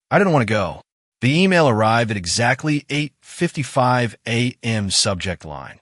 I didn't want to go. The email arrived at exactly 8:55 a.m. subject line.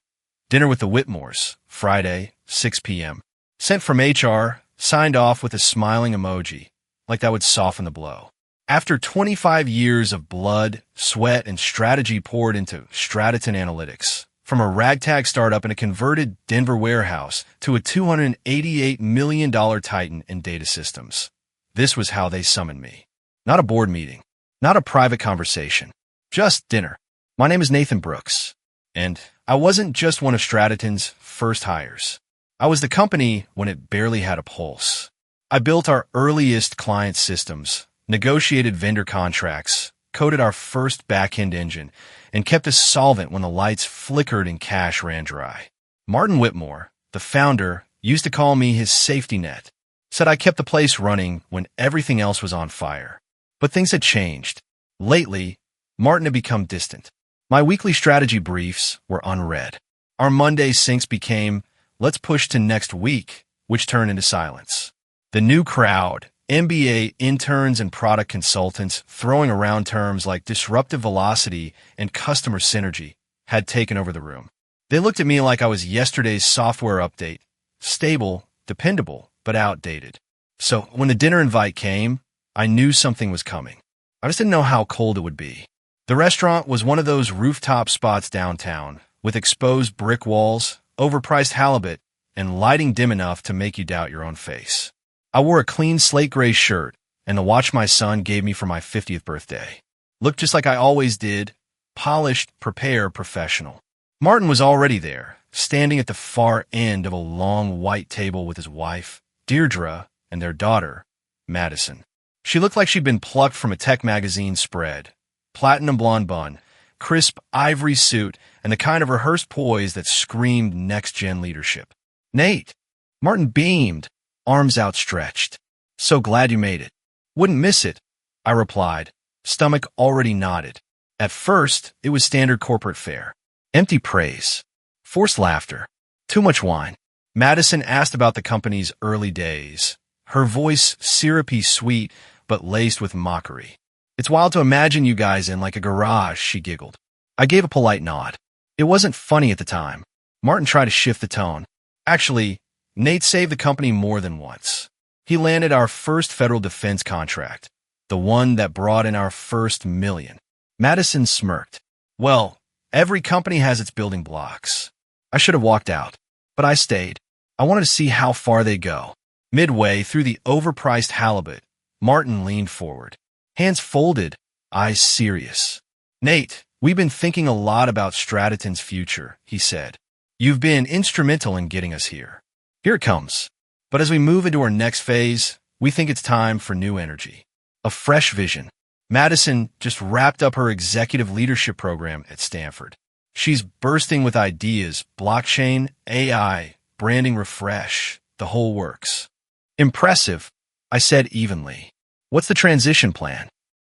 Dinner with the Whitmores, Friday, 6 p.m. Sent from HR, signed off with a smiling emoji, like that would soften the blow. After 25 years of blood, sweat, and strategy poured into Strateton Analytics, from a ragtag startup in a converted Denver warehouse to a $288 million titan in data systems, this was how they summoned me. Not a board meeting, not a private conversation, just dinner. My name is Nathan Brooks, and I wasn't just one of Strateton's first hires. I was the company when it barely had a pulse. I built our earliest client systems, negotiated vendor contracts, coded our first back-end engine, and kept us solvent when the lights flickered and cash ran dry. Martin Whitmore, the founder, used to call me his safety net, said I kept the place running when everything else was on fire. But things had changed. Lately, Martin had become distant. My weekly strategy briefs were unread. Our Monday syncs became, let's push to next week, which turned into silence. The new crowd, MBA interns and product consultants throwing around terms like disruptive velocity and customer synergy, had taken over the room. They looked at me like I was yesterday's software update, stable, dependable, but outdated. So when the dinner invite came, I knew something was coming. I just didn't know how cold it would be. The restaurant was one of those rooftop spots downtown, with exposed brick walls, overpriced halibut, and lighting dim enough to make you doubt your own face. I wore a clean slate gray shirt, and the watch my son gave me for my 50th birthday. Looked just like I always did, polished, prepared, professional. Martin was already there, standing at the far end of a long white table with his wife, Deirdre, and their daughter, Madison. She looked like she'd been plucked from a tech magazine spread. Platinum blonde bun, crisp ivory suit, and the kind of rehearsed poise that screamed next-gen leadership. Nate! Martin beamed, arms outstretched. So glad you made it. Wouldn't miss it, I replied, stomach already knotted. At first, it was standard corporate fare. Empty praise. Forced laughter. Too much wine. Madison asked about the company's early days. Her voice syrupy sweet, but laced with mockery. It's wild to imagine you guys in like a garage, she giggled. I gave a polite nod. It wasn't funny at the time. Martin tried to shift the tone. Actually, Nate saved the company more than once. He landed our first federal defense contract, the one that brought in our first million. Madison smirked. Well, every company has its building blocks. I should have walked out, but I stayed. I wanted to see how far they go. Midway through the overpriced halibut, Martin leaned forward. Hands folded, eyes serious. Nate, we've been thinking a lot about Strateton's future, he said. You've been instrumental in getting us here. Here it comes. But as we move into our next phase, we think it's time for new energy. A fresh vision. Madison just wrapped up her executive leadership program at Stanford. She's bursting with ideas, blockchain, AI, branding refresh, the whole works. Impressive, I said evenly. What's the transition plan?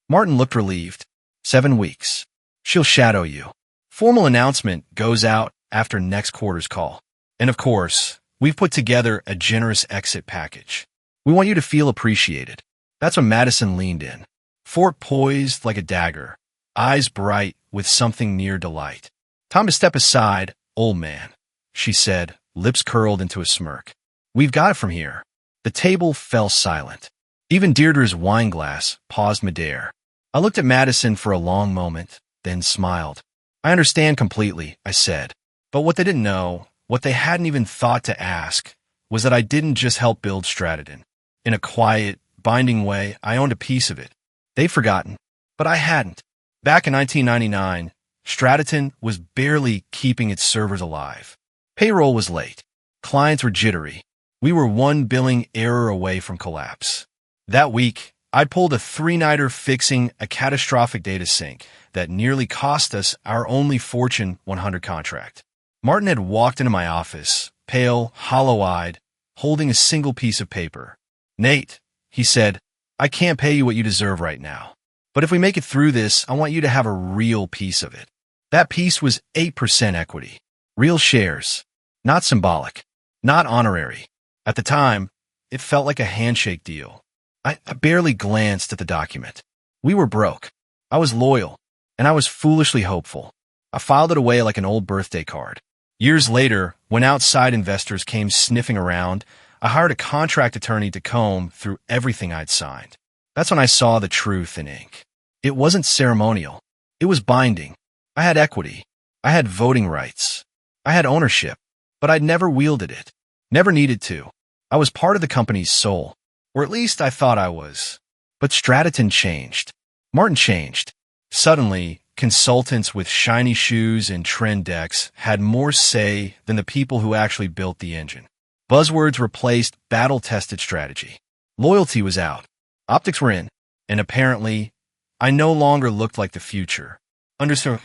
Martin looked relieved. 7 weeks. She'll shadow you. Formal announcement goes out after next quarter's call. And of course, we've put together a generous exit package. We want you to feel appreciated. That's when Madison leaned in. Fork poised like a dagger, eyes bright with something near delight. Time to step aside, old man, she said, lips curled into a smirk. We've got it from here. The table fell silent. Even Deirdre's wine glass paused midair. I looked at Madison for a long moment, then smiled. I understand completely, I said. But what they didn't know, what they hadn't even thought to ask, was that I didn't just help build Strateton. In a quiet, binding way, I owned a piece of it. They'd forgotten, but I hadn't. Back in 1999, Strateton was barely keeping its servers alive. Payroll was late. Clients were jittery. We were one billing error away from collapse. That week, I pulled a 3-nighter fixing a catastrophic data sync that nearly cost us our only Fortune 100 contract. Martin had walked into my office, pale, hollow-eyed, holding a single piece of paper. Nate, he said, I can't pay you what you deserve right now. But if we make it through this, I want you to have a real piece of it. That piece was 8% equity. Real shares. Not symbolic. Not honorary. At the time, it felt like a handshake deal. I barely glanced at the document. We were broke. I was loyal, and I was foolishly hopeful. I filed it away like an old birthday card. Years later, when outside investors came sniffing around, I hired a contract attorney to comb through everything I'd signed. That's when I saw the truth in ink. It wasn't ceremonial. It was binding. I had equity. I had voting rights. I had ownership, but I'd never wielded it. Never needed to. I was part of the company's soul, or at least I thought I was. But Stratton changed. Martin changed. Suddenly, consultants with shiny shoes and trend decks had more say than the people who actually built the engine. Buzzwords replaced battle-tested strategy. Loyalty was out. Optics were in. And apparently, I no longer looked like the future. Underscore.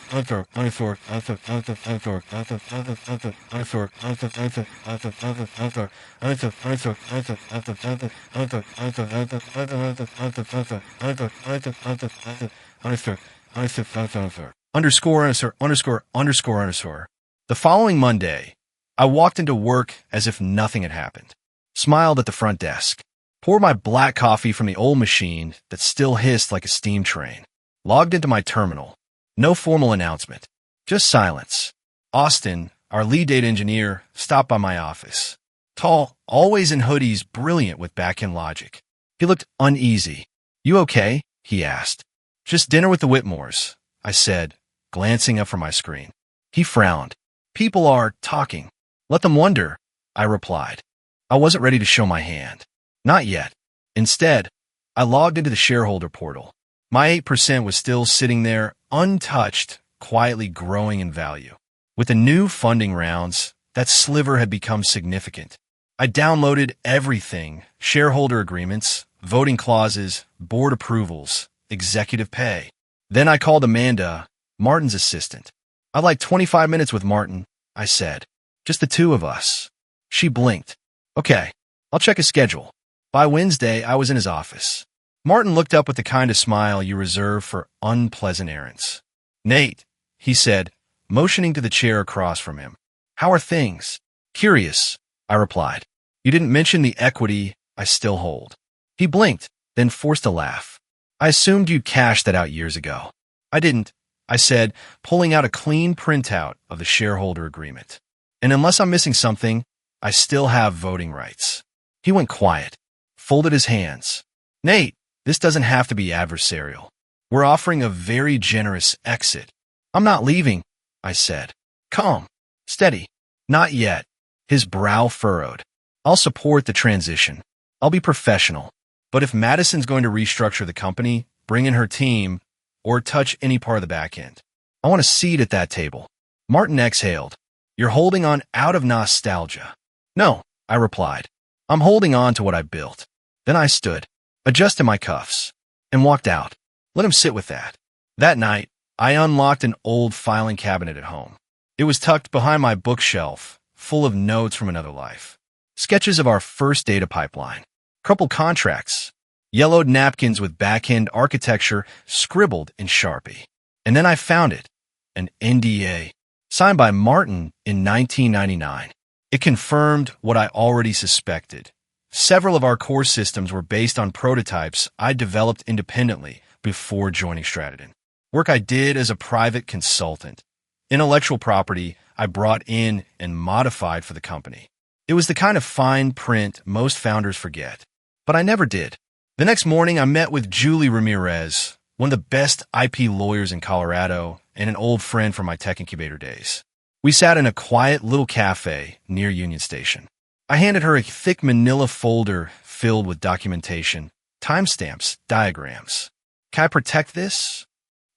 The following Monday, I walked into work as if nothing had happened. Smiled at the front desk. Poured my black coffee from the old machine that still hissed like a steam train. Logged into my terminal. No formal announcement. Just silence. Austin, our lead data engineer, stopped by my office. Tall, always in hoodies, brilliant with back-end logic. He looked uneasy. "You okay?" he asked. "Just dinner with the Whitmores," I said, glancing up from my screen. He frowned. "People are talking. Let them wonder," I replied. I wasn't ready to show my hand. Not yet. Instead, I logged into the shareholder portal. My 8% was still sitting there, untouched, quietly growing in value. With the new funding rounds, that sliver had become significant. I downloaded everything: shareholder agreements, voting clauses, board approvals, executive pay. Then I called Amanda, Martin's assistant. "I'd like 25 minutes with Martin," I said. "Just the two of us." She blinked. "Okay, I'll check his schedule." By Wednesday, I was in his office. Martin looked up with the kind of smile you reserve for unpleasant errands. "Nate," he said, motioning to the chair across from him. "How are things?" "Curious," I replied. "You didn't mention the equity I still hold." He blinked, then forced a laugh. "I assumed you'd cashed that out years ago." "I didn't," I said, pulling out a clean printout of the shareholder agreement. "And unless I'm missing something, I still have voting rights." He went quiet, folded his hands. "Nate, this doesn't have to be adversarial. We're offering a very generous exit." "I'm not leaving," I said. "Calm. Steady." "Not yet." His brow furrowed. "I'll support the transition. I'll be professional. But if Madison's going to restructure the company, bring in her team, or touch any part of the back end, I want a seat at that table." Martin exhaled. "You're holding on out of nostalgia." "No," I replied. "I'm holding on to what I built." Then I stood, adjusted my cuffs, and walked out. Let him sit with that. That night, I unlocked an old filing cabinet at home. It was tucked behind my bookshelf, full of notes from another life. Sketches of our first data pipeline, crumpled contracts, yellowed napkins with back-end architecture scribbled in Sharpie. And then I found it, an NDA, signed by Martin in 1999. It confirmed what I already suspected. Several of our core systems were based on prototypes I developed independently before joining Stratton. Work I did as a private consultant. Intellectual property I brought in and modified for the company. It was the kind of fine print most founders forget. But I never did. The next morning, I met with Julie Ramirez, one of the best IP lawyers in Colorado and an old friend from my tech incubator days. We sat in a quiet little cafe near Union Station. I handed her a thick manila folder filled with documentation, timestamps, diagrams. "Can I protect this?"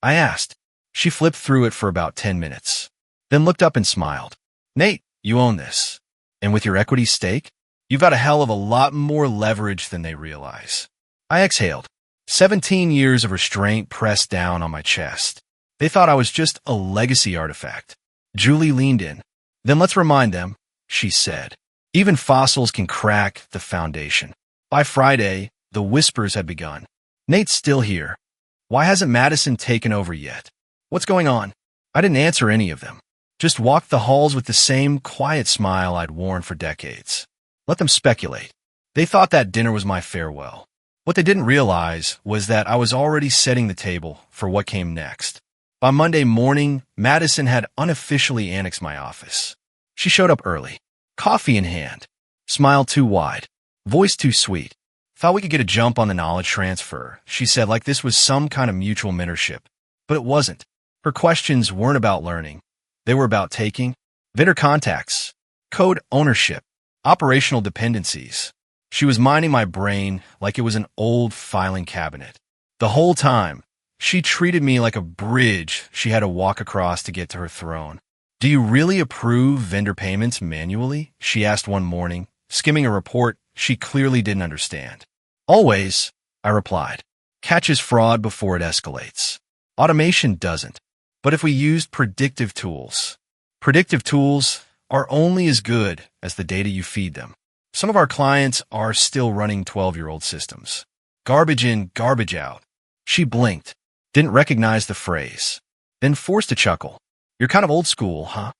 I asked. She flipped through it for about 10 minutes, then looked up and smiled. "Nate, you own this. And with your equity stake, you've got a hell of a lot more leverage than they realize." I exhaled. 17 years of restraint pressed down on my chest. They thought I was just a legacy artifact. Julie leaned in. "Then let's remind them," she said. "Even fossils can crack the foundation." By Friday, the whispers had begun. "Nate's still here. Why hasn't Madison taken over yet? What's going on?" I didn't answer any of them. Just walked the halls with the same quiet smile I'd worn for decades. Let them speculate. They thought that dinner was my farewell. What they didn't realize was that I was already setting the table for what came next. By Monday morning, Madison had unofficially annexed my office. She showed up early, coffee in hand, smile too wide, voice too sweet. Thought we could get a jump on the knowledge transfer, she said, like this was some kind of mutual mentorship. But it wasn't. Her questions weren't about learning. They were about taking, vendor contacts, code ownership, operational dependencies. She was mining my brain like it was an old filing cabinet. The whole time, she treated me like a bridge she had to walk across to get to her throne. Do you really approve vendor payments manually? She asked one morning, skimming a report she clearly didn't understand. Always, I replied. Catches fraud before it escalates. Automation doesn't. But if we used predictive tools are only as good as the data you feed them. Some of our clients are still running 12-year-old systems. Garbage in, garbage out. She blinked, didn't recognize the phrase, then forced a chuckle. You're kind of old school, huh?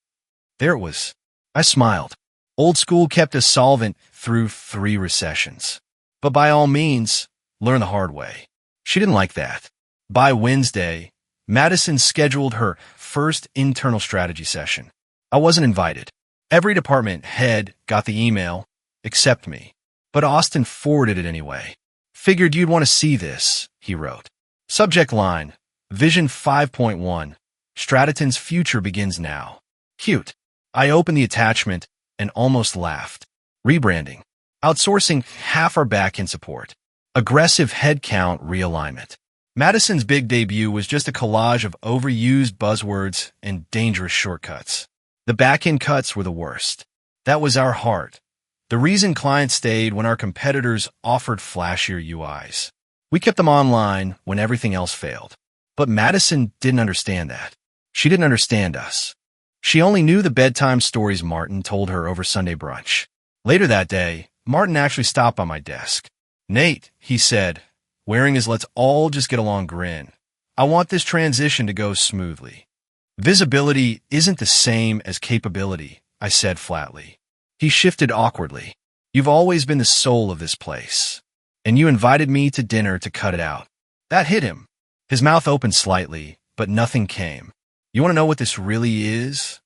There it was. I smiled. Old school kept us solvent through 3 recessions. But by all means, learn the hard way. She didn't like that. By Wednesday, Madison scheduled her first internal strategy session. I wasn't invited. Every department head got the email, except me. But Austin forwarded it anyway. Figured you'd want to see this, he wrote. Subject line, Vision 5.1, Strateton's future begins now. Cute. I opened the attachment and almost laughed. Rebranding. Outsourcing half our back-end support. Aggressive headcount realignment. Madison's big debut was just a collage of overused buzzwords and dangerous shortcuts. The back-end cuts were the worst. That was our heart. The reason clients stayed when our competitors offered flashier UIs. We kept them online when everything else failed. But Madison didn't understand that. She didn't understand us. She only knew the bedtime stories Martin told her over Sunday brunch. Later that day, Martin actually stopped by my desk. Nate, he said, wearing his let's all just get along grin, I want this transition to go smoothly. Visibility isn't the same as capability, I said flatly. He shifted awkwardly. You've always been the soul of this place. And you invited me to dinner to cut it out. That hit him. His mouth opened slightly, but nothing came. You want to know what this really is?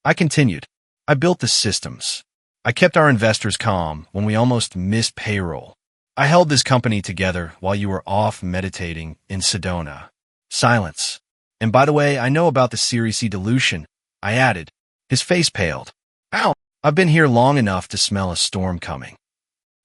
I continued. I built the systems. I kept our investors calm when we almost missed payroll. I held this company together while you were off meditating in Sedona. Silence. And by the way, I know about the Series C dilution, I added. His face paled. Ow! I've been here long enough to smell a storm coming.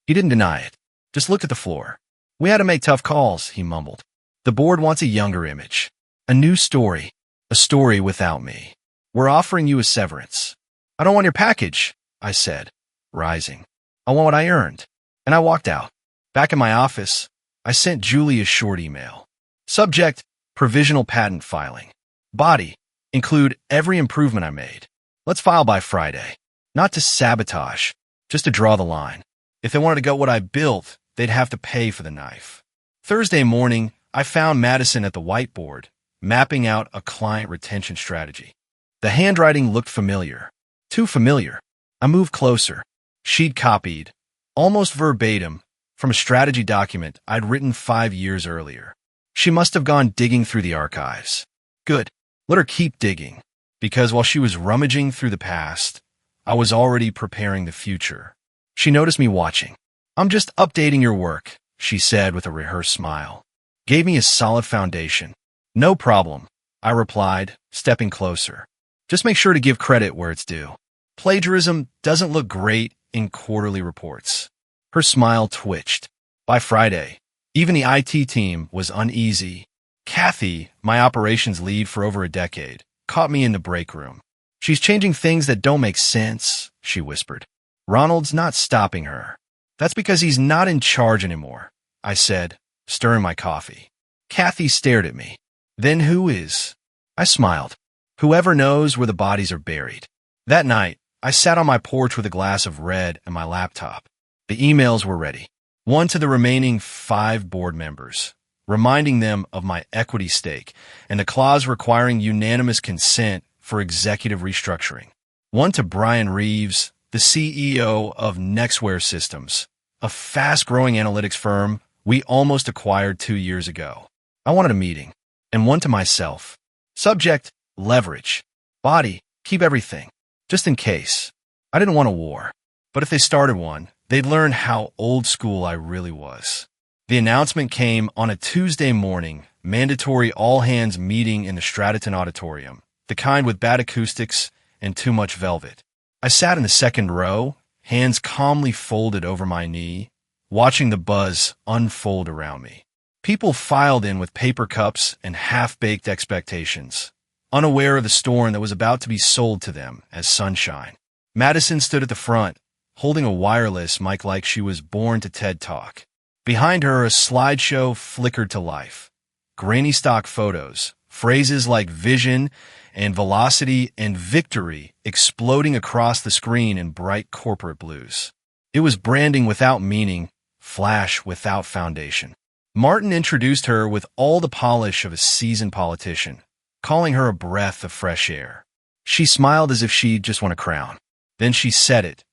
He didn't deny it. Just looked at the floor. We had to make tough calls, he mumbled. The board wants a younger image. A new story. A story without me. We're offering you a severance. I don't want your package, I said, rising. I want what I earned. And I walked out. Back in my office, I sent Julie a short email. Subject, provisional patent filing. Body, include every improvement I made. Let's file by Friday. Not to sabotage, just to draw the line. If they wanted to get what I built, they'd have to pay for the knife. Thursday morning, I found Madison at the whiteboard, mapping out a client retention strategy. The handwriting looked familiar. Too familiar. I moved closer. She'd copied, almost verbatim, from a strategy document I'd written 5 years earlier. She must have gone digging through the archives. Good. Let her keep digging, because while she was rummaging through the past, I was already preparing the future. She noticed me watching. I'm just updating your work, she said with a rehearsed smile. Gave me a solid foundation. No problem, I replied, stepping closer. Just make sure to give credit where it's due. Plagiarism doesn't look great in quarterly reports. Her smile twitched. By Friday, even the IT team was uneasy. Kathy, my operations lead for over a decade, caught me in the break room. She's changing things that don't make sense, she whispered. Ronald's not stopping her. That's because he's not in charge anymore, I said, stirring my coffee. Kathy stared at me. Then who is? I smiled. Whoever knows where the bodies are buried. That night, I sat on my porch with a glass of red and my laptop. The emails were ready. One to the remaining 5 board members, reminding them of my equity stake and the clause requiring unanimous consent for executive restructuring. One to Brian Reeves, the CEO of Nextware Systems, a fast-growing analytics firm we almost acquired 2 years ago. I wanted a meeting, and one to myself. Subject, leverage. Body, keep everything, just in case. I didn't want a war, but if they started one, they'd learn how old school I really was. The announcement came on a Tuesday morning, mandatory all-hands meeting in the Stratton Auditorium, the kind with bad acoustics and too much velvet. I sat in the second row, hands calmly folded over my knee, watching the buzz unfold around me. People filed in with paper cups and half-baked expectations, unaware of the storm that was about to be sold to them as sunshine. Madison stood at the front, holding a wireless mic like she was born to TED Talk. Behind her, a slideshow flickered to life. Grainy stock photos, phrases like vision and velocity and victory exploding across the screen in bright corporate blues. It was branding without meaning, flash without foundation. Martin introduced her with all the polish of a seasoned politician, calling her a breath of fresh air. She smiled as if she'd just won a crown. Then she said it.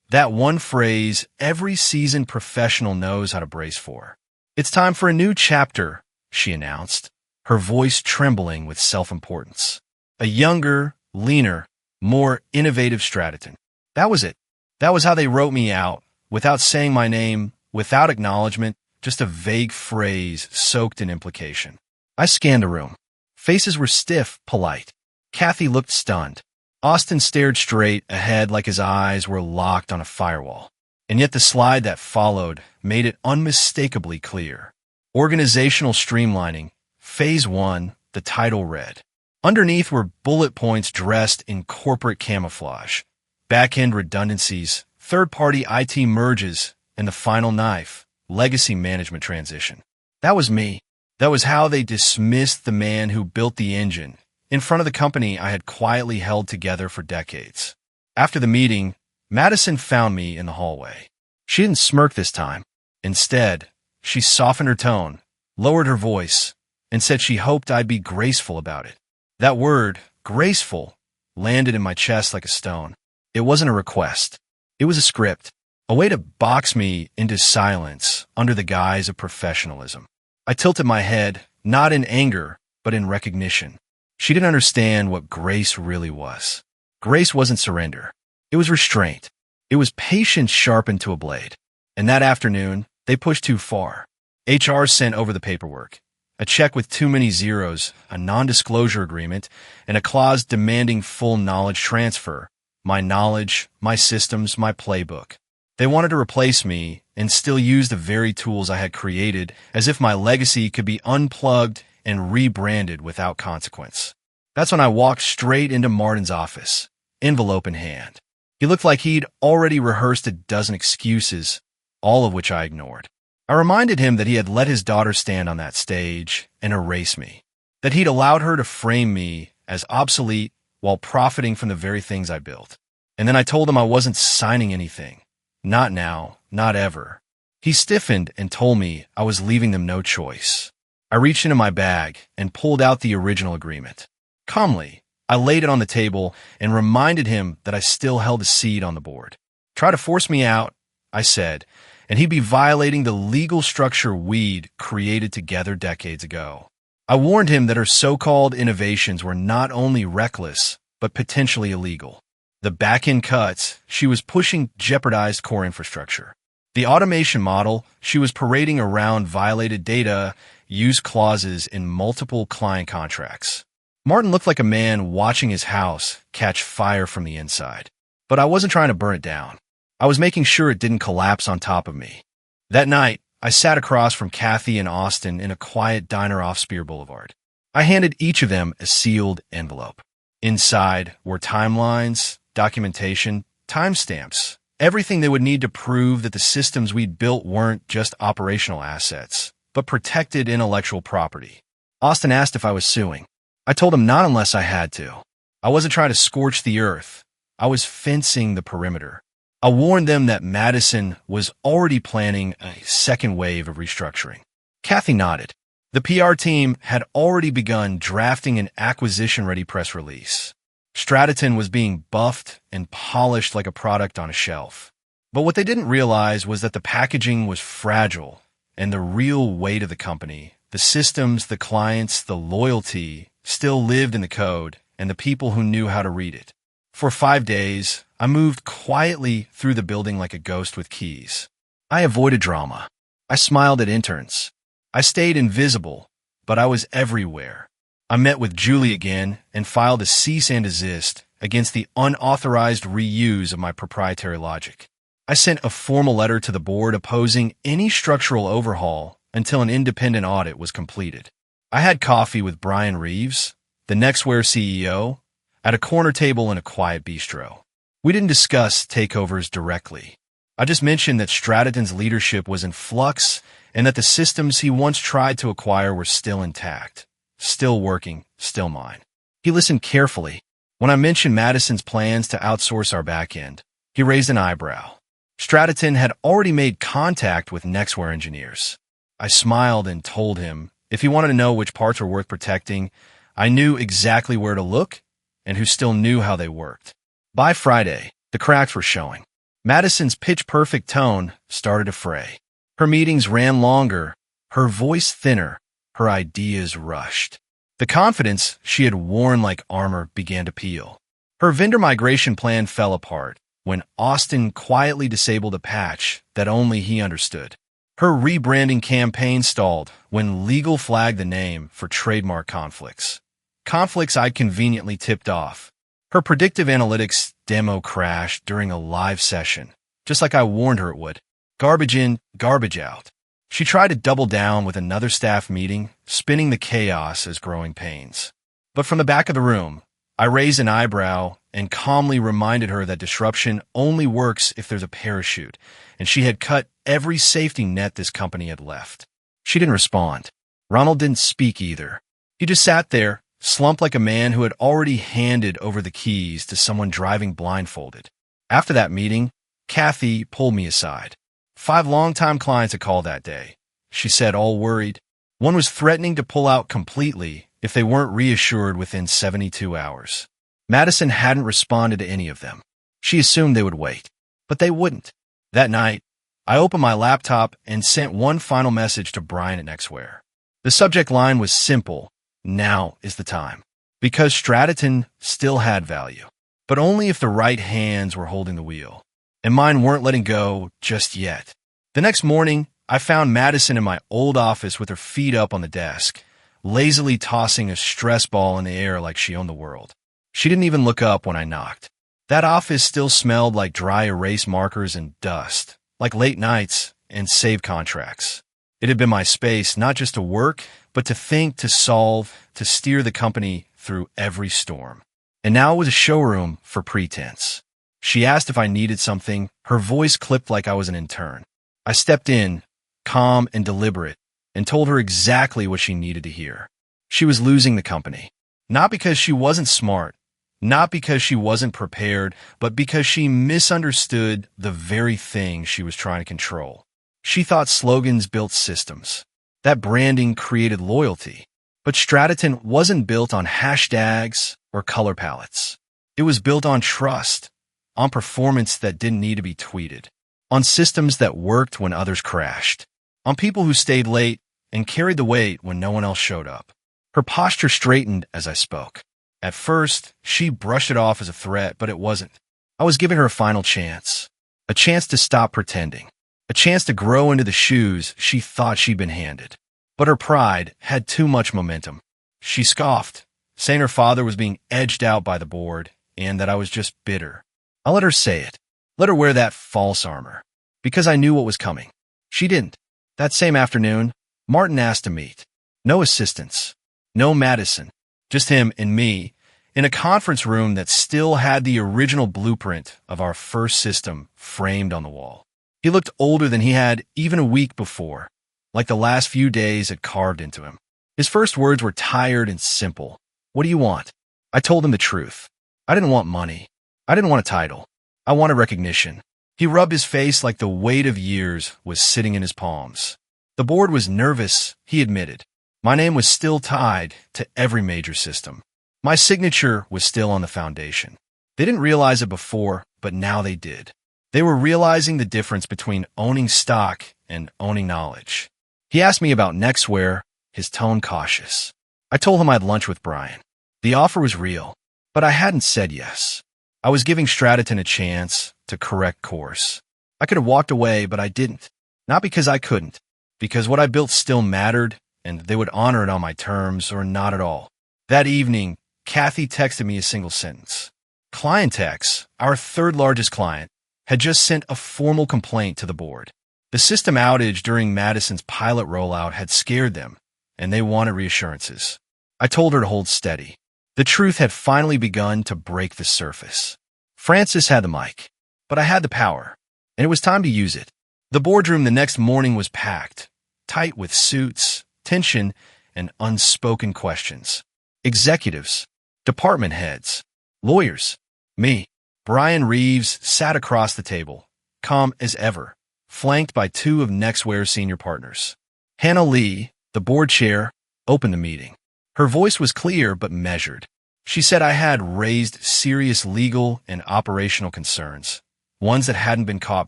That one phrase every seasoned professional knows how to brace for. "It's time for a new chapter," she announced, her voice trembling with self-importance. A younger, leaner, more innovative Stratton. That was it. That was how they wrote me out, without saying my name, without acknowledgement, just a vague phrase soaked in implication. I scanned the room. Faces were stiff, polite. Kathy looked stunned. Austin stared straight ahead like his eyes were locked on a firewall. And yet the slide that followed made it unmistakably clear. Organizational streamlining, Phase 1, the title read. Underneath were bullet points dressed in corporate camouflage, back-end redundancies, third-party IT merges, and the final knife, legacy management transition. That was me. That was how they dismissed the man who built the engine, in front of the company I had quietly held together for decades. After the meeting, Madison found me in the hallway. She didn't smirk this time. Instead, she softened her tone, lowered her voice, and said she hoped I'd be graceful about it. That word, graceful, landed in my chest like a stone. It wasn't a request. It was a script, a way to box me into silence under the guise of professionalism. I tilted my head, not in anger, but in recognition. She didn't understand what grace really was. Grace wasn't surrender. It was restraint. It was patience sharpened to a blade. And that afternoon, they pushed too far. HR sent over the paperwork. A check with too many zeros, a non-disclosure agreement, and a clause demanding full knowledge transfer. My knowledge, my systems, my playbook. They wanted to replace me and still use the very tools I had created as if my legacy could be unplugged and rebranded without consequence. That's when I walked straight into Martin's office, envelope in hand. He looked like he'd already rehearsed a dozen excuses, all of which I ignored. I reminded him that he had let his daughter stand on that stage and erase me, that he'd allowed her to frame me as obsolete while profiting from the very things I built. And then I told him I wasn't signing anything. Not now, not ever. He stiffened and told me I was leaving them no choice. I reached into my bag and pulled out the original agreement. Calmly, I laid it on the table and reminded him that I still held a seat on the board. Try to force me out, I said, and he'd be violating the legal structure we'd created together decades ago. I warned him that her so-called innovations were not only reckless, but potentially illegal. The back-end cuts she was pushing jeopardized core infrastructure. The automation model she was parading around violated data use clauses in multiple client contracts. Martin looked like a man watching his house catch fire from the inside. But I wasn't trying to burn it down. I was making sure it didn't collapse on top of me. That night, I sat across from Kathy and Austin in a quiet diner off Spear Boulevard. I handed each of them a sealed envelope. Inside were timelines, documentation, timestamps, everything they would need to prove that the systems we'd built weren't just operational assets, but protected intellectual property. Austin asked if I was suing. I told him not unless I had to. I wasn't trying to scorch the earth. I was fencing the perimeter. I warned them that Madison was already planning a second wave of restructuring. Kathy nodded. The PR team had already begun drafting an acquisition-ready press release. Stratton was being buffed and polished like a product on a shelf. But what they didn't realize was that the packaging was fragile and the real weight of the company, the systems, the clients, the loyalty, still lived in the code and the people who knew how to read it. For 5 days, I moved quietly through the building like a ghost with keys. I avoided drama. I smiled at interns. I stayed invisible, but I was everywhere. I met with Julie again and filed a cease and desist against the unauthorized reuse of my proprietary logic. I sent a formal letter to the board opposing any structural overhaul until an independent audit was completed. I had coffee with Brian Reeves, the Nextware CEO, at a corner table in a quiet bistro. We didn't discuss takeovers directly. I just mentioned that Stratton's leadership was in flux and that the systems he once tried to acquire were still intact, still working, still mine. He listened carefully. When I mentioned Madison's plans to outsource our backend, he raised an eyebrow. Stratton had already made contact with Nextware engineers. I smiled and told him if he wanted to know which parts were worth protecting, I knew exactly where to look and who still knew how they worked. By Friday, the cracks were showing. Madison's pitch-perfect tone started to fray. Her meetings ran longer, her voice thinner, her ideas rushed. The confidence she had worn like armor began to peel. Her vendor migration plan fell apart when Austin quietly disabled a patch that only he understood. Her rebranding campaign stalled when legal flagged the name for trademark conflicts. Conflicts I'd conveniently tipped off. Her predictive analytics demo crashed during a live session, just like I warned her it would. Garbage in, garbage out. She tried to double down with another staff meeting, spinning the chaos as growing pains. But from the back of the room, I raised an eyebrow and calmly reminded her that disruption only works if there's a parachute, and she had cut every safety net this company had left. She didn't respond. Ronald didn't speak either. He just sat there, slumped like a man who had already handed over the keys to someone driving blindfolded. After that meeting, Kathy pulled me aside. 5 longtime clients had called that day, she said, all worried. One was threatening to pull out completely if they weren't reassured within 72 hours. Madison hadn't responded to any of them. She assumed they would wait, but they wouldn't. That night, I opened my laptop and sent one final message to Brian at Nextware. The subject line was simple: now is the time. Because Stratton still had value, but only if the right hands were holding the wheel. And mine weren't letting go just yet. The next morning, I found Madison in my old office with her feet up on the desk, lazily tossing a stress ball in the air like she owned the world. She didn't even look up when I knocked. That office still smelled like dry erase markers and dust, like late nights and save contracts. It had been my space not just to work, but to think, to solve, to steer the company through every storm. And now it was a showroom for pretense. She asked if I needed something, her voice clipped like I was an intern. I stepped in, calm and deliberate, and told her exactly what she needed to hear. She was losing the company. Not because she wasn't smart, not because she wasn't prepared, but because she misunderstood the very thing she was trying to control. She thought slogans built systems, that branding created loyalty. But Stratton wasn't built on hashtags or color palettes. It was built on trust, on performance that didn't need to be tweeted, on systems that worked when others crashed, on people who stayed late and carried the weight when no one else showed up. Her posture straightened as I spoke. At first, she brushed it off as a threat, but it wasn't. I was giving her a final chance, a chance to stop pretending, a chance to grow into the shoes she thought she'd been handed. But her pride had too much momentum. She scoffed, saying her father was being edged out by the board and that I was just bitter. I let her say it. Let her wear that false armor. Because I knew what was coming. She didn't. That same afternoon, Martin asked to meet. No assistants. No Madison. Just him and me in a conference room that still had the original blueprint of our first system framed on the wall. He looked older than he had even a week before, like the last few days had carved into him. His first words were tired and simple. What do you want? I told him the truth. I didn't want money. I didn't want a title. I wanted recognition. He rubbed his face like the weight of years was sitting in his palms. The board was nervous, he admitted. My name was still tied to every major system. My signature was still on the foundation. They didn't realize it before, but now they did. They were realizing the difference between owning stock and owning knowledge. He asked me about Nextwear, his tone cautious. I told him I'd lunch with Brian. The offer was real, but I hadn't said yes. I was giving Stratton a chance to correct course. I could have walked away, but I didn't. Not because I couldn't, because what I built still mattered, and they would honor it on my terms or not at all. That evening, Kathy texted me a single sentence. Clientex, our third largest client, had just sent a formal complaint to the board. The system outage during Madison's pilot rollout had scared them, and they wanted reassurances. I told her to hold steady. The truth had finally begun to break the surface. Francis had the mic, but I had the power, and it was time to use it. The boardroom the next morning was packed, tight with suits, tension, and unspoken questions. Executives, department heads, lawyers, me. Brian Reeves sat across the table, calm as ever, flanked by two of Nextwear's senior partners. Hannah Lee, the board chair, opened the meeting. Her voice was clear but measured. She said I had raised serious legal and operational concerns, ones that hadn't been caught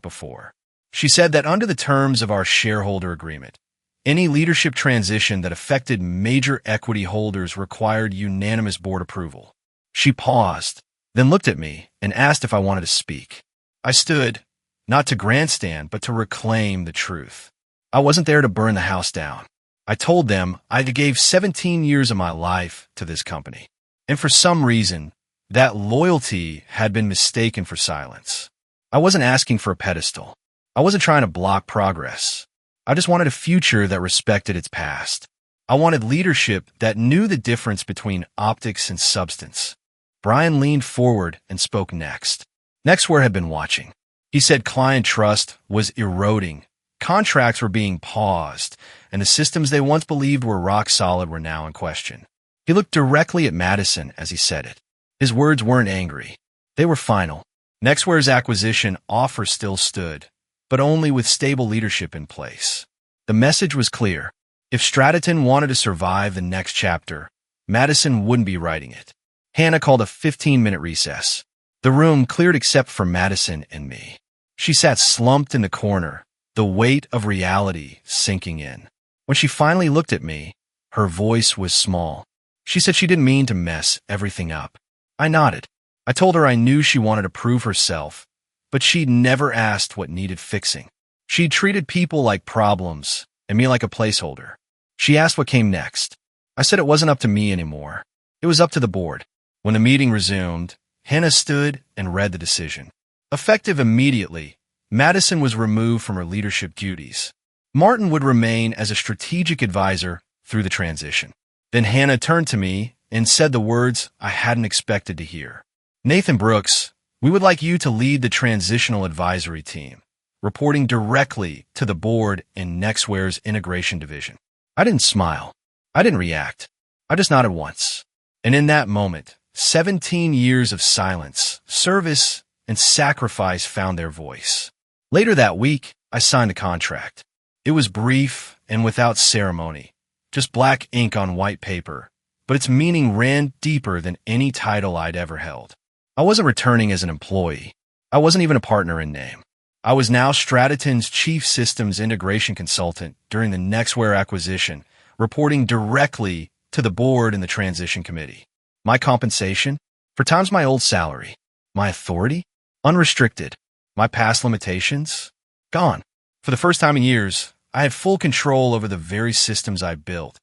before. She said that under the terms of our shareholder agreement, any leadership transition that affected major equity holders required unanimous board approval. She paused, then looked at me and asked if I wanted to speak. I stood, not to grandstand, but to reclaim the truth. I wasn't there to burn the house down. I told them I gave 17 years of my life to this company, and for some reason, that loyalty had been mistaken for silence. I wasn't asking for a pedestal. I wasn't trying to block progress. I just wanted a future that respected its past. I wanted leadership that knew the difference between optics and substance. Brian leaned forward and spoke next. Nextwear had been watching. He said client trust was eroding. Contracts were being paused, and the systems they once believed were rock solid were now in question. He looked directly at Madison as he said it. His words weren't angry. They were final. Nextwear's acquisition offer still stood, but only with stable leadership in place. The message was clear. If Stratton wanted to survive the next chapter, Madison wouldn't be writing it. Hannah called a 15-minute recess. The room cleared except for Madison and me. She sat slumped in the corner, the weight of reality sinking in. When she finally looked at me, her voice was small. She said she didn't mean to mess everything up. I nodded. I told her I knew she wanted to prove herself, but she'd never asked what needed fixing. She'd treated people like problems and me like a placeholder. She asked what came next. I said it wasn't up to me anymore. It was up to the board. When the meeting resumed, Hannah stood and read the decision. Effective immediately, Madison was removed from her leadership duties. Martin would remain as a strategic advisor through the transition. Then Hannah turned to me and said the words I hadn't expected to hear. Nathan Brooks, we would like you to lead the transitional advisory team, reporting directly to the board in Nextwear's integration division. I didn't smile. I didn't react. I just nodded once. And in that moment, 17 years of silence, service, and sacrifice found their voice. Later that week, I signed a contract. It was brief and without ceremony, just black ink on white paper, but its meaning ran deeper than any title I'd ever held. I wasn't returning as an employee. I wasn't even a partner in name. I was now Stratton's chief systems integration consultant during the Nextwear acquisition, reporting directly to the board and the transition committee. My compensation? 4 times my old salary. My authority? Unrestricted. My past limitations? Gone. For the first time in years, I had full control over the very systems I built,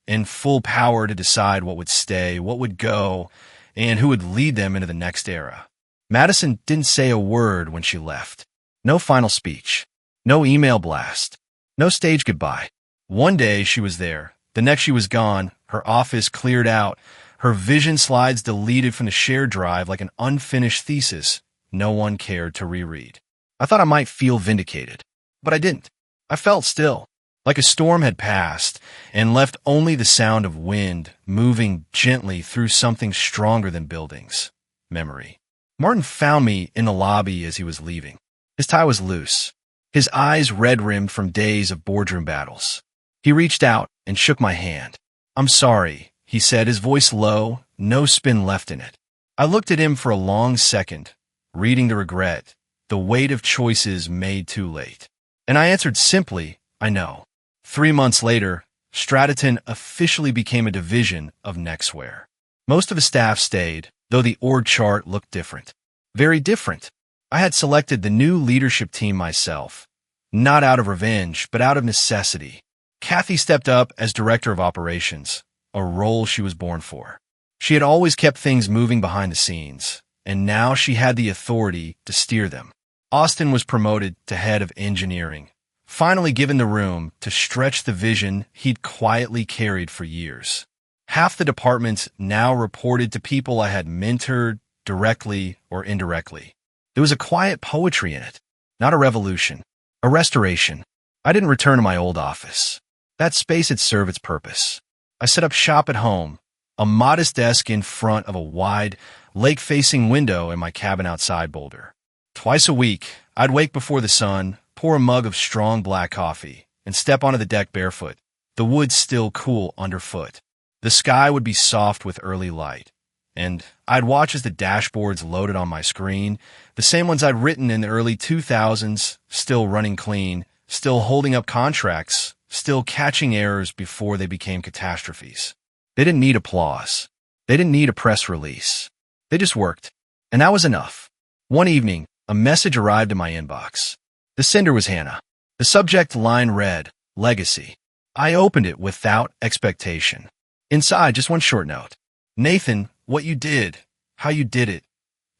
and full power to decide what would stay, what would go, and who would lead them into the next era. Madison didn't say a word when she left. No final speech. No email blast. No stage goodbye. One day she was there. The next she was gone. Her office cleared out. Her vision slides deleted from the shared drive like an unfinished thesis no one cared to reread. I thought I might feel vindicated, but I didn't. I felt still, like a storm had passed and left only the sound of wind moving gently through something stronger than buildings. Memory. Martin found me in the lobby as he was leaving. His tie was loose, his eyes red-rimmed from days of boardroom battles. He reached out and shook my hand. "I'm sorry," he said, his voice low, no spin left in it. I looked at him for a long second, reading the regret, the weight of choices made too late. And I answered simply, "I know." 3 months later, Strataton officially became a division of Nextware. Most of the staff stayed, though the org chart looked different. Very different. I had selected the new leadership team myself, not out of revenge, but out of necessity. Kathy stepped up as director of operations, a role she was born for. She had always kept things moving behind the scenes, and now she had the authority to steer them. Austin was promoted to head of engineering, finally given the room to stretch the vision he'd quietly carried for years. Half the departments now reported to people I had mentored, directly or indirectly. There was a quiet poetry in it, not a revolution, a restoration. I didn't return to my old office. That space had served its purpose. I set up shop at home, a modest desk in front of a wide, lake-facing window in my cabin outside Boulder. Twice a week, I'd wake before the sun, pour a mug of strong black coffee, and step onto the deck barefoot, the woods still cool underfoot. The sky would be soft with early light, and I'd watch as the dashboards loaded on my screen, the same ones I'd written in the early 2000s, still running clean, still holding up contracts, still catching errors before they became catastrophes. They didn't need applause. They didn't need a press release. They just worked, and that was enough. One evening, a message arrived in my inbox. The sender was Hannah. The subject line read, Legacy. I opened it without expectation. Inside, just one short note. Nathan, what you did, how you did it.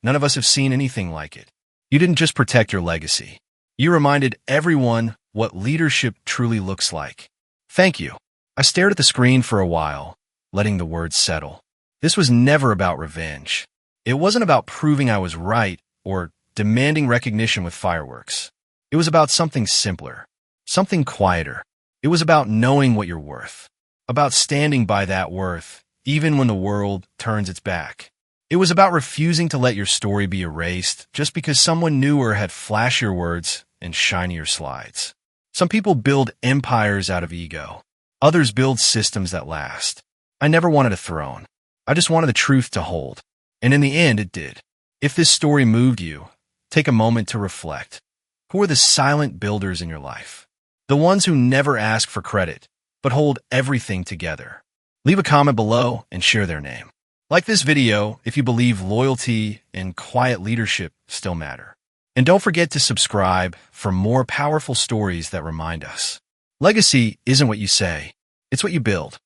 None of us have seen anything like it. You didn't just protect your legacy. You reminded everyone what leadership truly looks like. Thank you. I stared at the screen for a while, letting the words settle. This was never about revenge. It wasn't about proving I was right or demanding recognition with fireworks. It was about something simpler, something quieter. It was about knowing what you're worth, about standing by that worth, even when the world turns its back. It was about refusing to let your story be erased just because someone newer had flashier words and shinier slides. Some people build empires out of ego. Others build systems that last. I never wanted a throne. I just wanted the truth to hold. And in the end, it did. If this story moved you, take a moment to reflect. Who are the silent builders in your life? The ones who never ask for credit, but hold everything together. Leave a comment below and share their name. Like this video if you believe loyalty and quiet leadership still matter. And don't forget to subscribe for more powerful stories that remind us. Legacy isn't what you say, it's what you build.